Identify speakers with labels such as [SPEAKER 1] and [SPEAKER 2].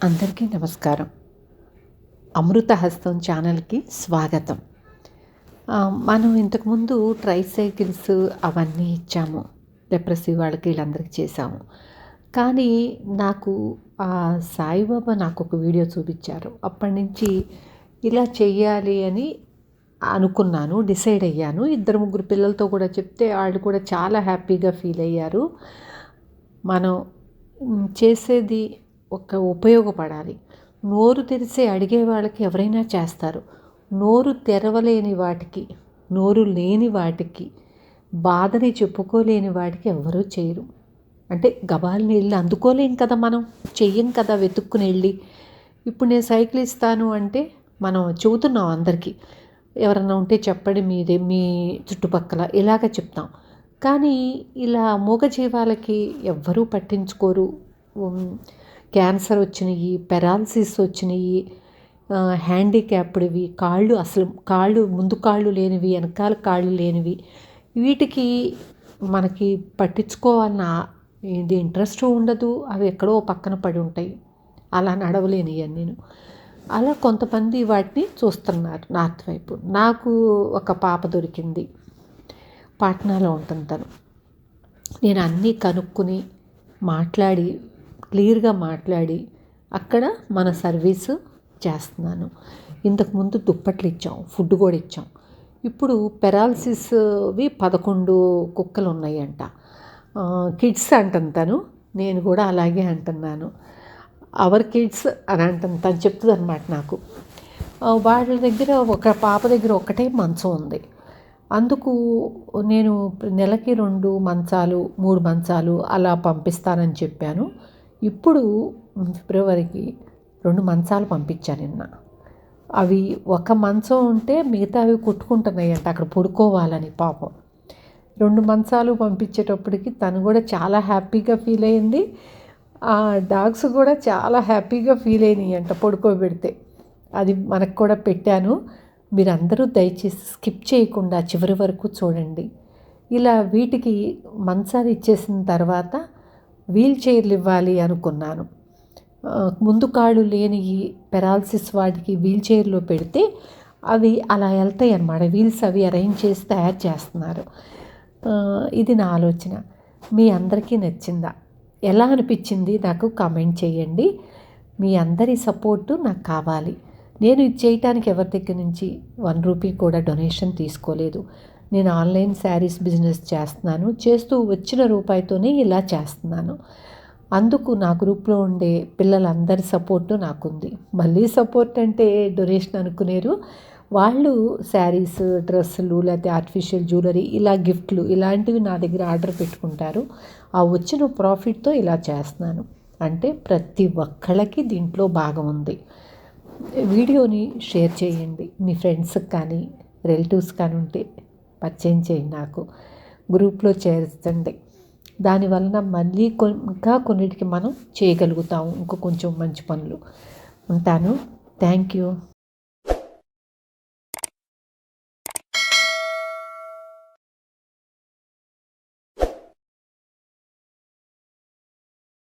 [SPEAKER 1] అందరికీ నమస్కారం. అమృతహస్తం ఛానల్కి స్వాగతం. మనం ఇంతకుముందు ట్రైసైకిల్స్ అవన్నీ ఇచ్చాము, లెప్రసీ వాళ్ళకి వీళ్ళందరికీ చేశాము. కానీ నాకు సాయిబాబా నాకు ఒక వీడియో చూపించారు. అప్పటి నుంచి ఇలా చెయ్యాలి అని అనుకున్నాను, డిసైడ్ అయ్యాను. 2-3 పిల్లలతో కూడా చెప్తే వాళ్ళు కూడా చాలా హ్యాపీగా ఫీల్ అయ్యారు. మనం చేసేది ఉపయోగపడాలి. నోరు తెరిచి అడిగే వాళ్ళకి ఎవరైనా చేస్తారు. నోరు తెరవలేని వాటికి, నోరు లేని వాటికి, బాధని చెప్పుకోలేని వాటికి ఎవరూ చేయరు. అంటే గబాల్ని వెళ్ళి అందుకోలేం కదా, మనం చెయ్యం కదా వెతుక్కుని వెళ్ళి. ఇప్పుడు నేను సైకిల్ ఇస్తాను అంటే మనం చెబుతున్నాం అందరికీ, ఎవరన్నా ఉంటే చెప్పండి మీ చుట్టుపక్కల, ఇలాగ చెప్తాం. కానీ ఇలా మూగజీవాలకి ఎవ్వరూ పట్టించుకోరు. క్యాన్సర్ వచ్చినాయి, పెరాలసిస్ వచ్చినాయి, హ్యాండిక్యాప్డ్వి, ముందు కాళ్ళు లేనివి, వెనకాల కాళ్ళు లేనివి, వీటికి మనకి పట్టించుకోవాలన్న ఇది ఇంట్రెస్ట్ ఉండదు. అవి ఎక్కడో పక్కన పడి ఉంటాయి, అలా నడవలేని నేను. అలా కొంతమంది వాటిని చూస్తున్నారు నార్త్ వైపు. నాకు ఒక పాప దొరికింది, పాట్నాలో ఉంటుంది తను. నేను అన్నీ కనుక్కుని మాట్లాడి, క్లియర్గా మాట్లాడి అక్కడ మన సర్వీసు చేస్తున్నాను. ఇంతకుముందు దుప్పట్లు ఇచ్చాం, ఫుడ్ కూడా ఇచ్చాం. ఇప్పుడు పెరాలసిస్వి 11 కుక్కలు ఉన్నాయంట. కిడ్స్ అంటుంటాను, నేను కూడా అలాగే అంటున్నాను. అవర్ కిడ్స్ అని అంటుంది తను, చెప్తుంది అనమాట నాకు. వాళ్ళ దగ్గర ఒక పాప దగ్గర ఒకటే మంచం ఉంది. అందుకు నేను నెలకి 2 మంచాలు 3 మంచాలు అలా పంపిస్తానని చెప్పాను. ఇప్పుడు ఫిబ్రవరికి 2 మంచాలు పంపించాను నిన్న. అవి ఒక మంచం ఉంటే మిగతావి కొట్టుకుంటున్నాయంట అక్కడ పడుకోవాలని. పాపం 2 మంచాలు పంపించేటప్పటికి తను కూడా చాలా హ్యాపీగా ఫీల్ అయింది. ఆ డాగ్స్ కూడా చాలా హ్యాపీగా ఫీల్ అయినాయి అంట పడుకోబెడితే. అది మనకు కూడా పెట్టాను. మీరందరూ దయచేసి స్కిప్ చేయకుండా చివరి వరకు చూడండి. ఇలా వీటికి మంచాలు ఇచ్చేసిన తర్వాత వీల్ చైర్లు ఇవ్వాలి అనుకున్నాను. ముందు కాళ్ళు లేని పెరాలసిస్ వాటికి వీల్ చైర్లో పెడితే అవి అలా వెళ్తాయి అన్నమాట. వీల్స్ అవి అరేంజ్ చేసి తయారు చేస్తున్నారు. ఇది నా ఆలోచన. మీ అందరికీ నచ్చిందా? ఎలా అనిపించింది నాకు కామెంట్ చేయండి. మీ అందరి సపోర్టు నాకు కావాలి. నేను ఇది చేయటానికి ఎవరి దగ్గర నుంచి 1 రూపీ కూడా డొనేషన్ తీసుకోలేదు. నేను ఆన్లైన్ శారీస్ బిజినెస్ చేస్తున్నాను. చేస్తూ వచ్చిన రూపాయితోనే ఇలా చేస్తున్నాను. అందుకు నా గ్రూప్లో ఉండే పిల్లలందరి సపోర్టు నాకుంది. మళ్ళీ సపోర్ట్ అంటే డొనేషన్ అనుకునేరు వాళ్ళు శారీస్, డ్రెస్సులు, లేకపోతే ఆర్టిఫిషియల్ జ్యువెలరీ, ఇలా గిఫ్ట్లు ఇలాంటివి నా దగ్గర ఆర్డర్ పెట్టుకుంటారు. ఆ వచ్చిన ప్రాఫిట్తో ఇలా చేస్తున్నాను. అంటే ప్రతి ఒక్కళ్ళకి దీంట్లో భాగం ఉంది. వీడియోని షేర్ చేయండి. మీ ఫ్రెండ్స్కి కానీ రిలేటివ్స్ కానీ ఉంటే పరిచయం చేయండి, నాకు గ్రూప్లో చేర్చండి. దానివలన మళ్ళీ ఇంకా కొన్నిటికి మనం చేయగలుగుతాము, ఇంకో కొంచెం మంచి పనులు. ఉంటాను. Thank you.